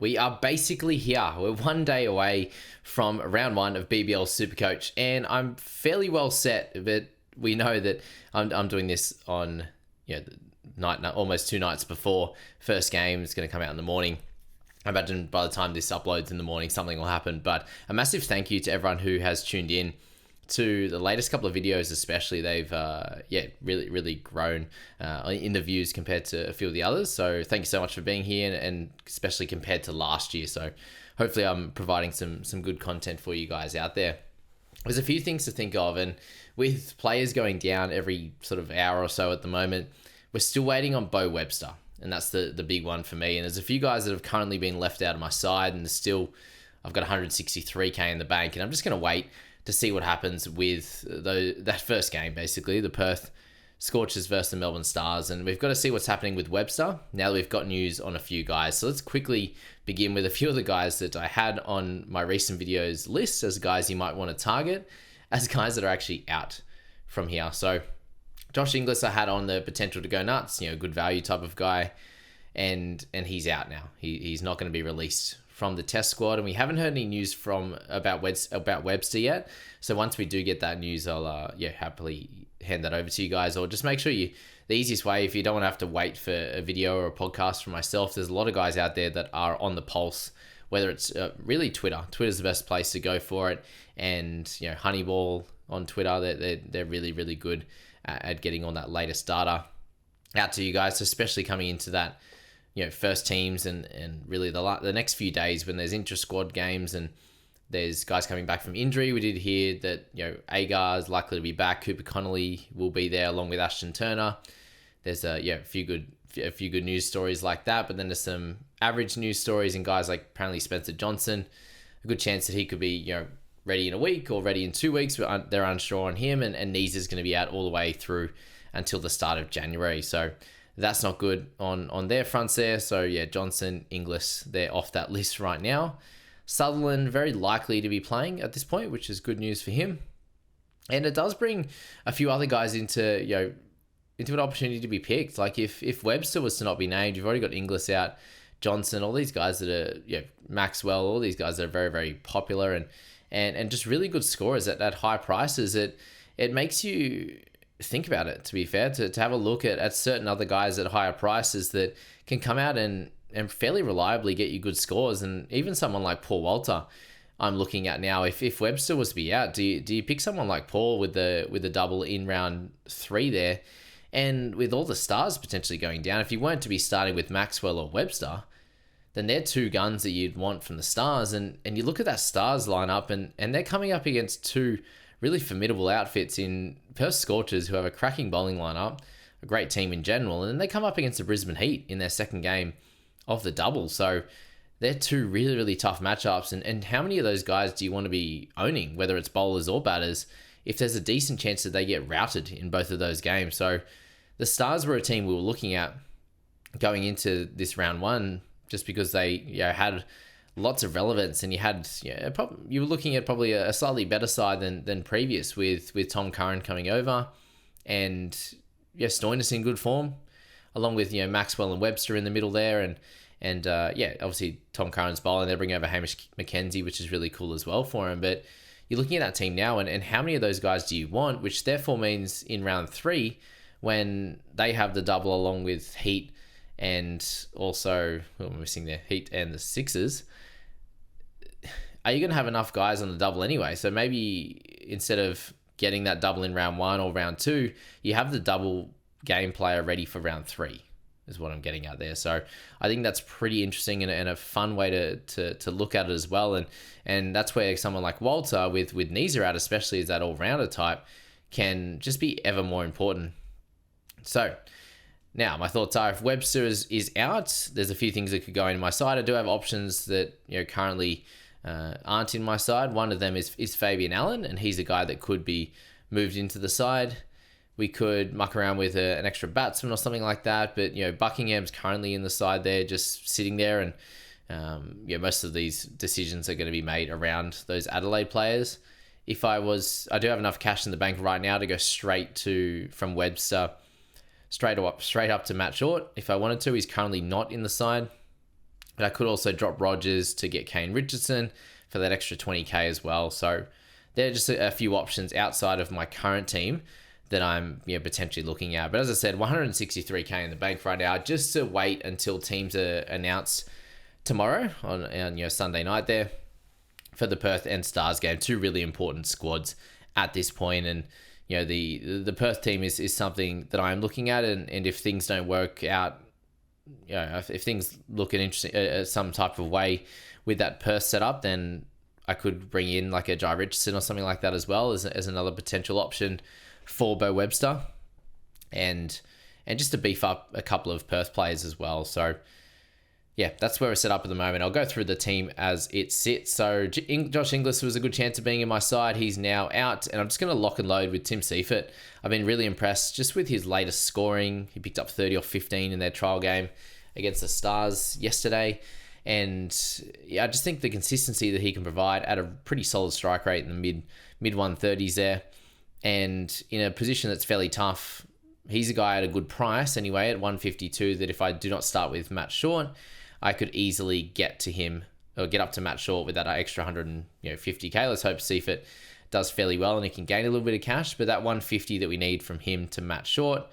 We are basically here. We're one day away from round one of BBL Supercoach, and I'm fairly well set. But we know that I'm doing this on night almost 2 nights before first game. It's going to come out in the morning. I imagine by the time this uploads in the morning, something will happen. But a massive thank you to everyone who has tuned in to the latest couple of videos, especially. They've really grown in the views compared to a few of the others. So thank you so much for being here, and especially compared to last year. So hopefully I'm providing some good content for you guys out there. There's a few things to think of, and with players going down every sort of hour or so at the moment, we're still waiting on Webster. And that's the big one for me. And there's a few guys that have currently been left out of my side, and I've got 163k in the bank, and I'm just going to wait to see what happens with that first game, basically, the Perth Scorchers versus the Melbourne Stars. And we've got to see what's happening with Webster now that we've got news on a few guys. So let's quickly begin with a few of the guys that I had on my recent videos list as guys you might want to target, as guys that are actually out from here. So Josh Inglis I had on the potential to go nuts, good value type of guy, and he's out now. He's not going to be released from the test squad, and we haven't heard any news about Webster yet. So once we do get that news, I'll happily hand that over to you guys, or just make sure the easiest way, if you don't want to have to wait for a video or a podcast from myself, there's a lot of guys out there that are on the pulse, whether it's really Twitter. Twitter's the best place to go for it, and Honeyball on Twitter, they're really good at getting on that latest data out to you guys, especially coming into that first teams and really the next few days when there's intra-squad games and there's guys coming back from injury. We did hear that Agar is likely to be back. Cooper Connolly will be there along with Ashton Turner. There's a few good news stories like that, but then there's some average news stories and guys like apparently Spencer Johnson. A good chance that he could be ready in a week or ready in 2 weeks, but they're unsure on him, and Nees is going to be out all the way through until the start of January. So that's not good on their fronts there. So Johnson, Inglis, they're off that list right now. Sutherland very likely to be playing at this point, which is good news for him. And it does bring a few other guys into an opportunity to be picked. Like if Webster was to not be named, you've already got Inglis out, Johnson, all these guys that are Maxwell, all these guys that are very, very popular and just really good scorers at high prices. It makes you think about it, to be fair, to have a look at certain other guys at higher prices that can come out and fairly reliably get you good scores. And even someone like Paul Walter I'm looking at now. If Webster was to be out, do you pick someone like Paul with the double in round 3 there? And with all the stars potentially going down, if you weren't to be starting with Maxwell or Webster, then they're two guns that you'd want from the Stars. And you look at that Stars lineup, and they're coming up against two really formidable outfits in Perth Scorchers, who have a cracking bowling lineup, a great team in general, and then they come up against the Brisbane Heat in their second game of the double. So they're two really, really tough matchups. And how many of those guys do you want to be owning, whether it's bowlers or batters, if there's a decent chance that they get routed in both of those games? So the Stars were a team we were looking at going into this round one, just because they had lots of relevance, and you were looking at probably a slightly better side than previous with Tom Curran coming over, and Stoinis in good form, along with Maxwell and Webster in the middle there, and obviously Tom Curran's bowling. They bring over Hamish McKenzie, which is really cool as well for him. But you're looking at that team now, and how many of those guys do you want? Which therefore means in round 3, when they have the double along with Heat, and also, we're missing there, Heat and the Sixers, are you going to have enough guys on the double anyway? So maybe instead of getting that double in round 1 or round 2, you have the double game player ready for round 3, is what I'm getting at there. So I think that's pretty interesting and a fun way to look at it as well. And that's where someone like Walter with Neeser out, especially as that all-rounder type, can just be ever more important. So now, my thoughts are, if Webster is out, there's a few things that could go in my side. I do have options that currently aren't in my side. One of them is Fabian Allen, and he's a guy that could be moved into the side. We could muck around with an extra batsman or something like that, but Buckingham's currently in the side there, just sitting there, and most of these decisions are going to be made around those Adelaide players. I do have enough cash in the bank right now to go from Webster straight up to Matt Short. If I wanted to, he's currently not in the side. But I could also drop Rogers to get Kane Richardson for that extra 20k as well. So there are just a few options outside of my current team that I'm potentially looking at. But as I said, 163k in the bank right now, just to wait until teams are announced tomorrow on Sunday night there for the Perth and Stars game. Two really important squads at this point, and the Perth team is something that I'm looking at, and if things don't work out, if things look an interesting some type of way with that Perth setup, then I could bring in like a Jai Richardson or something like that as well as another potential option for Bo Webster, and just to beef up a couple of Perth players as well. So yeah, that's where we're set up at the moment. I'll go through the team as it sits. So Josh Inglis was a good chance of being in my side. He's now out, and I'm just going to lock and load with Tim Seifert. I've been really impressed just with his latest scoring. He picked up 30 off 15 in their trial game against the Stars yesterday. And yeah, I just think the consistency that he can provide at a pretty solid strike rate in the mid 130s there, and in a position that's fairly tough. He's a guy at a good price anyway at 152 that if I do not start with Matt Short, I could easily get to him or get up to Matt Short with that extra 150k. Let's hope Seifert does fairly well and he can gain a little bit of cash. But that 150 that we need from him to Matt Short,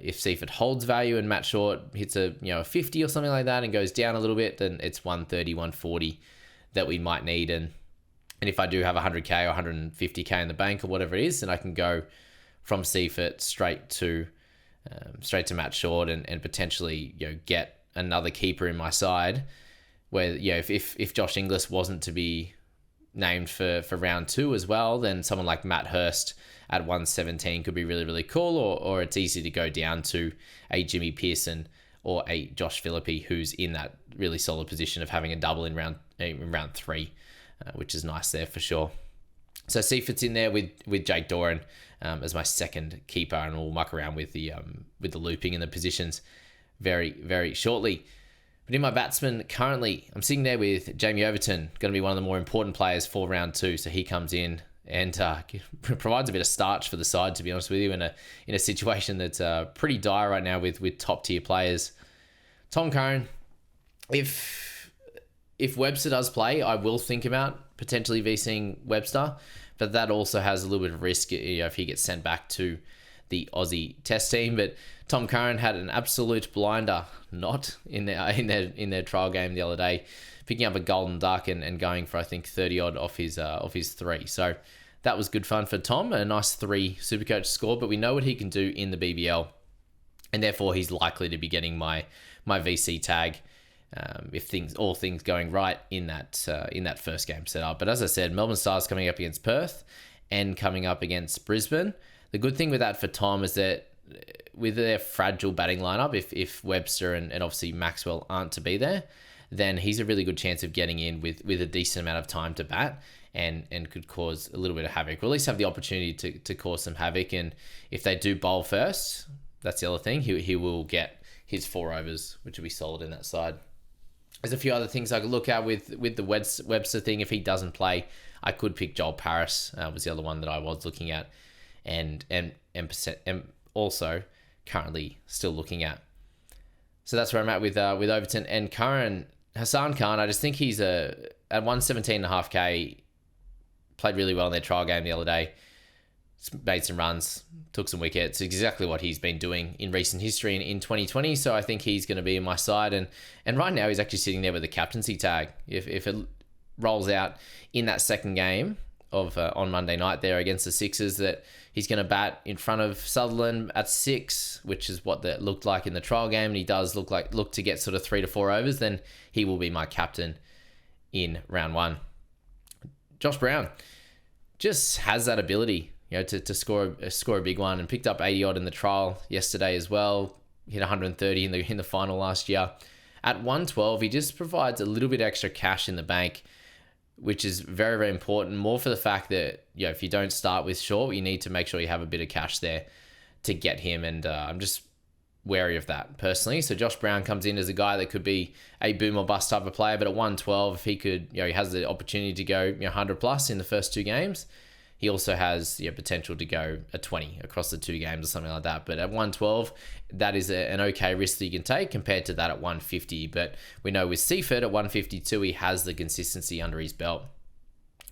if Seifert holds value and Matt Short hits a 50 or something like that and goes down a little bit, then it's 130, 140 that we might need. And if I do have 100k or 150k in the bank or whatever it is, then I can go from Seifert straight to Matt Short and potentially get another keeper in my side. Where if Josh Inglis wasn't to be named for round 2 as well, then someone like Matt Hurst at 117 could be really, really cool, or it's easy to go down to a Jimmy Pearson or a Josh Philippi who's in that really solid position of having a double in round 3, which is nice there for sure. So Seifert's in there with Jake Doran as my second keeper, and we'll muck around with the looping and the positions very, very shortly. But in my batsman, currently, I'm sitting there with Jamie Overton, going to be one of the more important players for round 2. So he comes in and provides a bit of starch for the side, to be honest with you, in a situation that's pretty dire right now with top tier players. Tom Curran, if Webster does play, I will think about potentially VCing Webster, but that also has a little bit of risk if he gets sent back to the Aussie Test team. But Tom Curran had an absolute blinder not in their trial game the other day, picking up a golden duck and going for I think 30 odd off his 3. So that was good fun for Tom, a nice 3 Supercoach score. But we know what he can do in the BBL, and therefore he's likely to be getting my VC tag if all things going right in that first game setup. But as I said, Melbourne Stars coming up against Perth and coming up against Brisbane. The good thing with that for Tom is that with their fragile batting lineup, if Webster and obviously Maxwell aren't to be there, then he's a really good chance of getting in with a decent amount of time to bat and could cause a little bit of havoc, or at least have the opportunity to cause some havoc. And if they do bowl first, that's the other thing, he will get his 4 overs, which will be solid in that side. There's a few other things I could look at with the Webster thing. If he doesn't play, I could pick Joel Paris, was the other one that I was looking at, and also currently still looking at. So that's where I'm at with Overton and Curran. Hassan Khan, I just think he's at 117.5k, played really well in their trial game the other day, made some runs, took some wickets, exactly what he's been doing in recent history in 2020. So I think he's going to be in my side, and right now he's actually sitting there with a captaincy tag. If it rolls out in that second game of on Monday night there against the Sixers, that he's going to bat in front of Sutherland at 6, which is what that looked like in the trial game, and he does look to get sort of 3 to 4 overs, then he will be my captain in round 1. Josh Brown just has that ability, to score a big one, and picked up 80 odd in the trial yesterday as well. Hit 130 in the final last year. At 112, he just provides a little bit extra cash in the bank, which is very, very important. More for the fact that if you don't start with Short, you need to make sure you have a bit of cash there to get him, and I'm just wary of that personally. So Josh Brown comes in as a guy that could be a boom or bust type of player, but at 112, if he could, he has the opportunity to go 100 plus in the first 2 games, He also has potential to go a 20 across the 2 games or something like that. But at 112, that is an okay risk that you can take compared to that at 150. But we know with Seaford at 152, he has the consistency under his belt.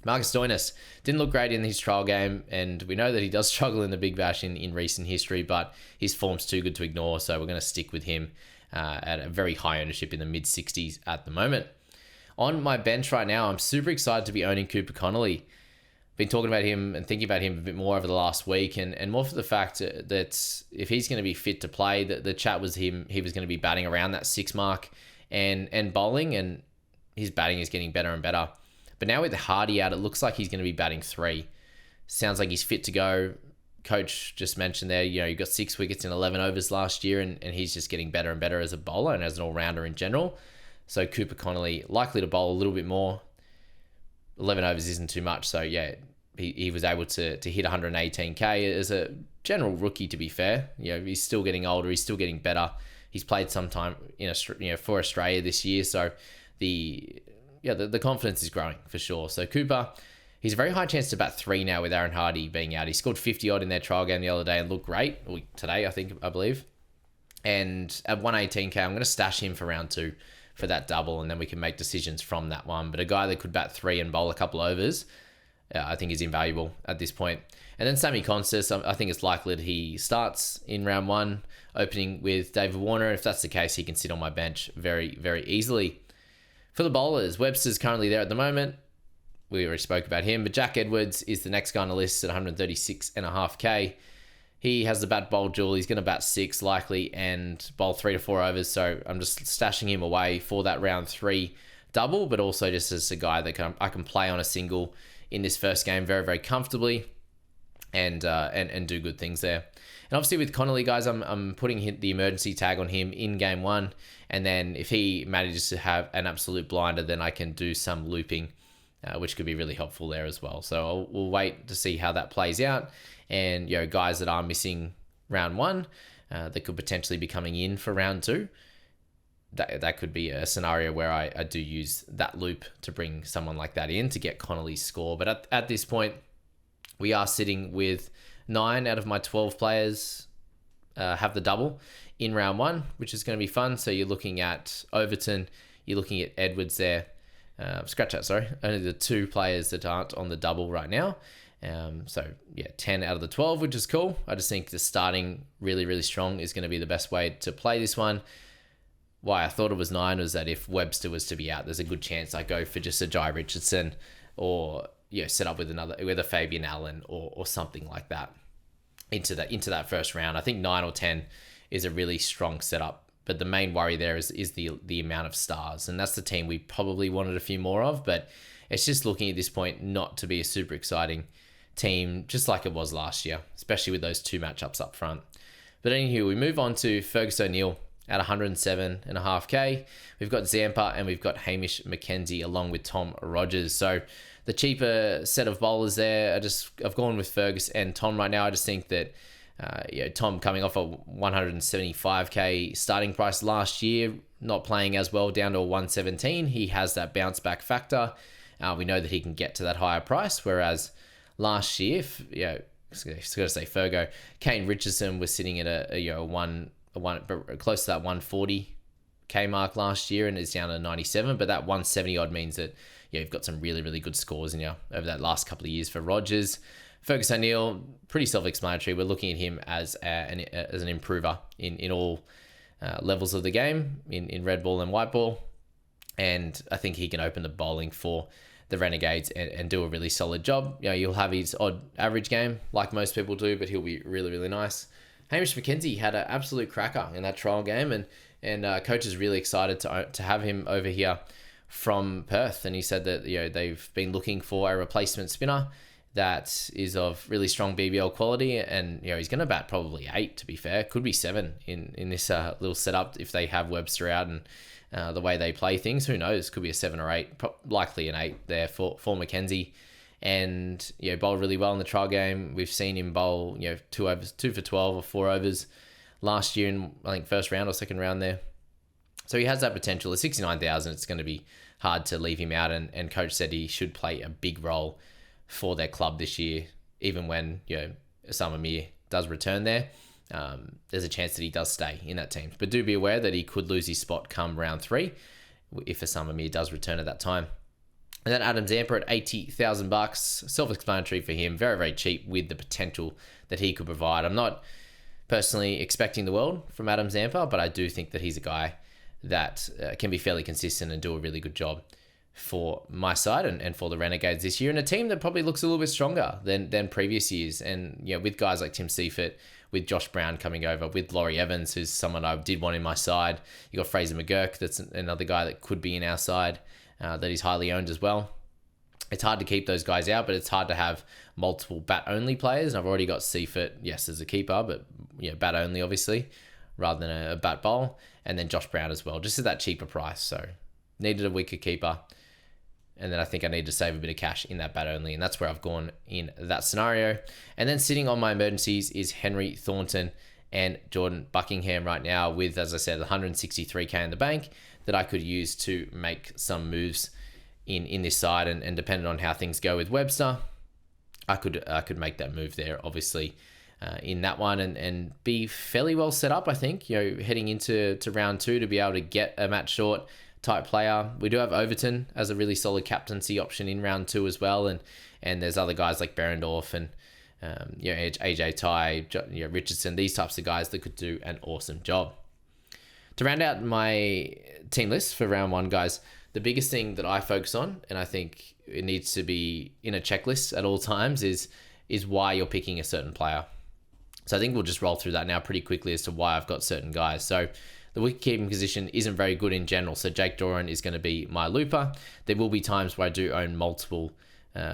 Marcus Stoinis didn't look great in his trial game, and we know that he does struggle in the Big Bash in recent history, but his form's too good to ignore, so we're going to stick with him at a very high ownership in the mid-60s at the moment. On my bench right now, I'm super excited to be owning Cooper Connolly. Been talking about him and thinking about him a bit more over the last week, and more for the fact that if he's going to be fit to play, the chat was he was going to be batting around that 6 mark and bowling, and his batting is getting better and better. But now with Hardy out, it looks like he's going to be batting 3. Sounds like he's fit to go. Coach just mentioned there, he got 6 wickets in 11 overs last year, and he's just getting better and better as a bowler and as an all-rounder in general. So Cooper Connolly likely to bowl a little bit more. 11 overs isn't too much, so yeah, he was able to hit 118k as a general rookie, to be fair. He's still getting older, he's still getting better. He's played some time for Australia this year, so the confidence is growing for sure. So Cooper, he's a very high chance to bat 3 now with Aaron Hardy being out. He scored 50 odd in their trial game the other day and looked great. Today, I believe. And at 118k, I'm going to stash him for round 2 for that double, and then we can make decisions from that one. But a guy that could bat 3 and bowl a couple overs, I think is invaluable at this point. And then Sammy Constas, I think it's likely that he starts in round 1, opening with David Warner. If that's the case, he can sit on my bench very, very easily. For the bowlers, Webster's currently there at the moment. We already spoke about him, but Jack Edwards is the next guy on the list at 136.5k. He has the bat bowl duel. He's going to bat 6 likely and bowl 3 to 4 overs. So I'm just stashing him away for that round 3 double, but also just as a guy that I can play on a single in this first game very, very comfortably and do good things there. And obviously with Connolly, guys, I'm putting the emergency tag on him in game 1. And then if he manages to have an absolute blinder, then I can do some looping, which could be really helpful there as well. So we'll wait to see how that plays out. And, guys that are missing round 1 that could potentially be coming in for round 2, that could be a scenario where I do use that loop to bring someone like that in to get Connolly's score. But at this point, we are sitting with 9 out of my 12 players have the double in round 1, which is going to be fun. So you're looking at Overton, you're looking at Edwards there. Scratch that, sorry. Only the 2 players that aren't on the double right now. 10 out of the 12, which is cool. I just think the starting really, really strong is going to be the best way to play this one. Why I thought it was 9 was that if Webster was to be out, there's a good chance I go for just a Jai Richardson or set up with a Fabian Allen or something like that into that first round. I think 9 or 10 is a really strong setup, but the main worry there is the amount of stars, and that's the team we probably wanted a few more of, but it's just looking at this point not to be a super exciting team, just like it was last year, especially with those 2 matchups up front. But anywho, we move on to Fergus O'Neill at 107.5k. We've got Zampa and we've got Hamish McKenzie along with Tom Rogers. So the cheaper set of bowlers there, I've gone with Fergus and Tom right now. I just think that Tom coming off a 175k starting price last year, not playing as well, down to a 117. He has that bounce back factor. We know that he can get to that higher price, whereas last year, I was got to say Fergo, Kane Richardson was sitting at a close to that 140k mark last year and is down to 97, but that 170 odd means that you've got some really, really good scores in over that last couple of years for Rogers. Fergus O'Neill, pretty self-explanatory. We're looking at him as an improver in all levels of the game, in red ball and white ball, and I think he can open the bowling for the Renegades and do a really solid job. You'll have his odd average game like most people do, but he'll be really, really nice. Hamish McKenzie had an absolute cracker in that trial game, and coach is really excited to have him over here from Perth. And he said that they've been looking for a replacement spinner that is of really strong BBL quality, and he's going to bat probably 8. To be fair, could be 7 in this little setup if they have Webster out and the way they play things. Who knows? Could be a 7 or 8, likely an 8 there for McKenzie. And bowled really well in the trial game. We've seen him bowl 2 for 12 or 4 overs last year in, I think, first round or second round there. So he has that potential. At 69,000, it's going to be hard to leave him out. And coach said he should play a big role for their club this year. even when, Osama Mir does return there, there's a chance that he does stay in that team. But do be aware that he could lose his spot come round 3 if Osama Mir does return at that time. And then Adam Zampa at $80,000, self-explanatory for him, very, very cheap with the potential that he could provide. I'm not personally expecting the world from Adam Zampa, but I do think that he's a guy that can be fairly consistent and do a really good job for my side and for the Renegades this year, and a team that probably looks a little bit stronger than previous years. And with guys like Tim Seifert, with Josh Brown coming over, with Laurie Evans, who's someone I did want in my side. You got Fraser McGurk, that's another guy that could be in our side, that is highly owned as well. It's hard to keep those guys out, but it's hard to have multiple bat-only players. And I've already got Seifert, yes, as a keeper, but bat-only, obviously, rather than a bat bowl. And then Josh Brown as well, just at that cheaper price. So needed a wicket keeper. And then I think I need to save a bit of cash in that bat only. And that's where I've gone in that scenario. And then sitting on my emergencies is Henry Thornton and Jordan Buckingham right now with, as I said, 163K in the bank that I could use to make some moves in this side. And depending on how things go with Webster, I could make that move there, obviously, in that one and be fairly well set up, I think, heading into round 2 to be able to get a match short type player. We do have Overton as a really solid captaincy option in round 2 as well, and there's other guys like Berendorf and AJ Ty, Richardson, these types of guys that could do an awesome job. To round out my team list for round 1, guys, the biggest thing that I focus on, and I think it needs to be in a checklist at all times, is why you're picking a certain player. So I think we'll just roll through that now pretty quickly as to why I've got certain guys. So the wicket-keeping position isn't very good in general, so Jake Doran is going to be my looper. There will be times where I do own multiple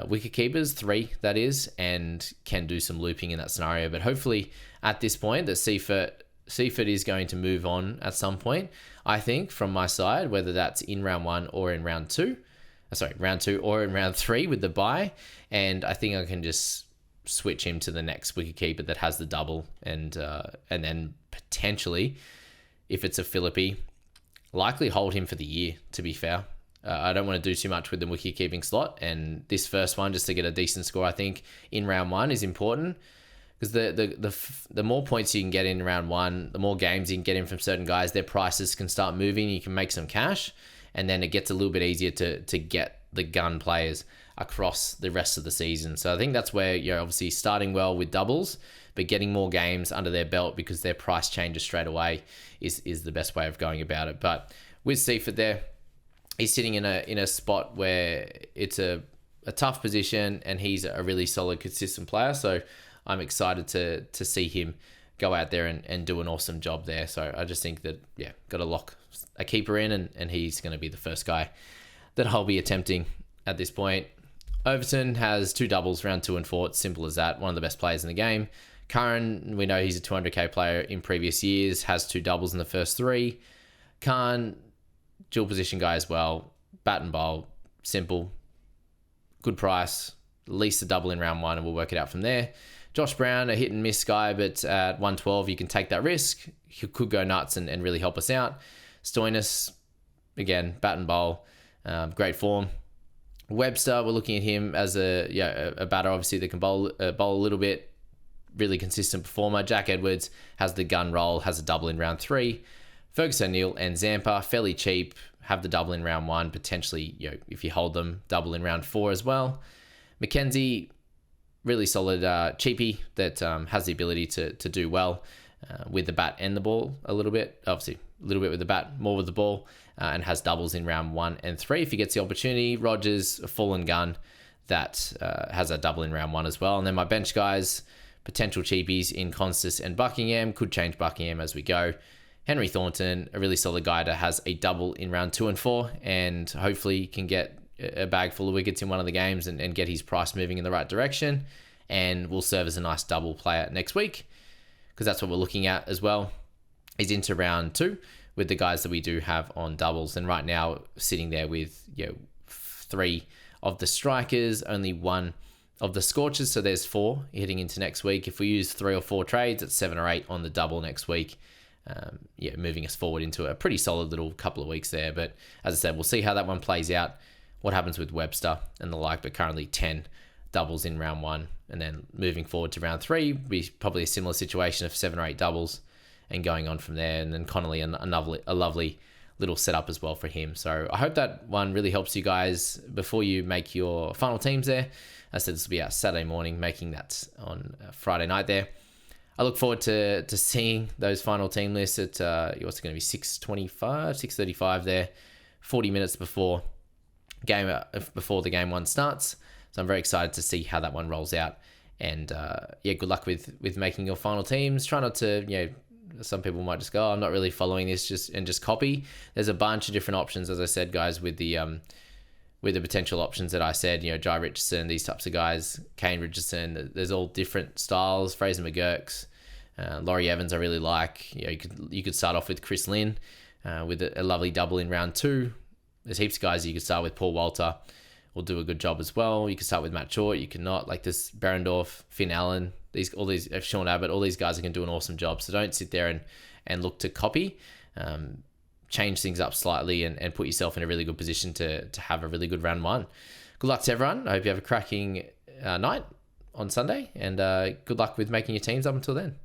wicket-keepers, 3 that is, and can do some looping in that scenario. But hopefully at this point, that Seifert is going to move on at some point, I think, from my side, whether that's in round 1 or in round 2. Round 2 or in round 3 with the bye. And I think I can just switch him to the next wicketkeeper that has the double, and then potentially, if it's a Philippe, likely hold him for the year, to be fair. I don't want to do too much with the wicket-keeping slot, and this first one, just to get a decent score, I think, in round 1 is important, because the more points you can get in round 1, the more games you can get in from certain guys, their prices can start moving, you can make some cash, and then it gets a little bit easier to get the gun players across the rest of the season. So I think that's where you're obviously starting well with doubles, but getting more games under their belt because their price changes straight away is the best way of going about it. But with Seifert there, he's sitting in a spot where it's a tough position, and he's a really solid, consistent player. So I'm excited to see him go out there and do an awesome job there. So I just think that, got to lock a keeper in, and he's going to be the first guy that I'll be attempting at this point. Overton has 2 doubles, round 2 and 4. It's simple as that. One of the best players in the game. Curran, we know he's a 200k player in previous years, has 2 doubles in the first 3. Khan, dual position guy as well. Bat and bowl, simple. Good price. At least a double in round 1, and we'll work it out from there. Josh Brown, a hit and miss guy, but at 112, you can take that risk. He could go nuts and really help us out. Stoinis, again, bat and bowl, great form. Webster, we're looking at him as a batter, obviously, that can bowl a little bit. Really consistent performer. Jack Edwards has the gun roll, has a double in round 3. Fergus O'Neill and Zampa, fairly cheap, have the double in round 1, potentially, if you hold them, double in round 4 as well. Mackenzie, really solid cheapie that has the ability to do well with the bat and the ball a little bit. Obviously, a little bit with the bat, more with the ball, and has doubles in round 1 and 3 if he gets the opportunity. Rogers, a fallen gun that has a double in round 1 as well. And then my bench guys, potential cheapies in Constas and Buckingham, could change Buckingham as we go. Henry Thornton, a really solid guy that has a double in round 2 and 4, and hopefully can get a bag full of wickets in one of the games and get his price moving in the right direction, and will serve as a nice double player next week, because that's what we're looking at as well, is into round 2 with the guys that we do have on doubles. And right now, sitting there with 3 of the strikers, only 1 of the scorchers, so there's 4 heading into next week. If we use 3 or 4 trades, it's 7 or 8 on the double next week. Moving us forward into a pretty solid little couple of weeks there. But as I said, we'll see how that one plays out, what happens with Webster and the like, but currently 10 doubles in round 1, and then moving forward to round 3 be probably a similar situation of 7 or 8 doubles, and going on from there. And then Connolly, a lovely little setup as well for him. So I hope that one really helps you guys before you make your final teams there. As I said, this will be our Saturday morning, making that on Friday night there. I look forward to seeing those final team lists at what's going to be 6:35 there, 40 minutes before the game 1 starts. So I'm very excited to see how that one rolls out. And good luck with making your final teams. Try not to, some people might just go, I'm not really following this, just copy. There's a bunch of different options, as I said, guys, with the potential options that I said, Jai Richardson, these types of guys, Kane Richardson. There's all different styles. Fraser McGurk's, Laurie Evans, I really like. You could start off with Chris Lynn with a lovely double in round 2. There's heaps of guys you could start with. Paul Walter will do a good job as well. You can start with Matt Short. You can not, like this Berendorf, Finn Allen, all these Sean Abbott, all these guys are going to do an awesome job. So don't sit there and look to copy. Change things up slightly and put yourself in a really good position to have a really good round 1. Good luck to everyone. I hope you have a cracking night on Sunday, and good luck with making your teams up until then.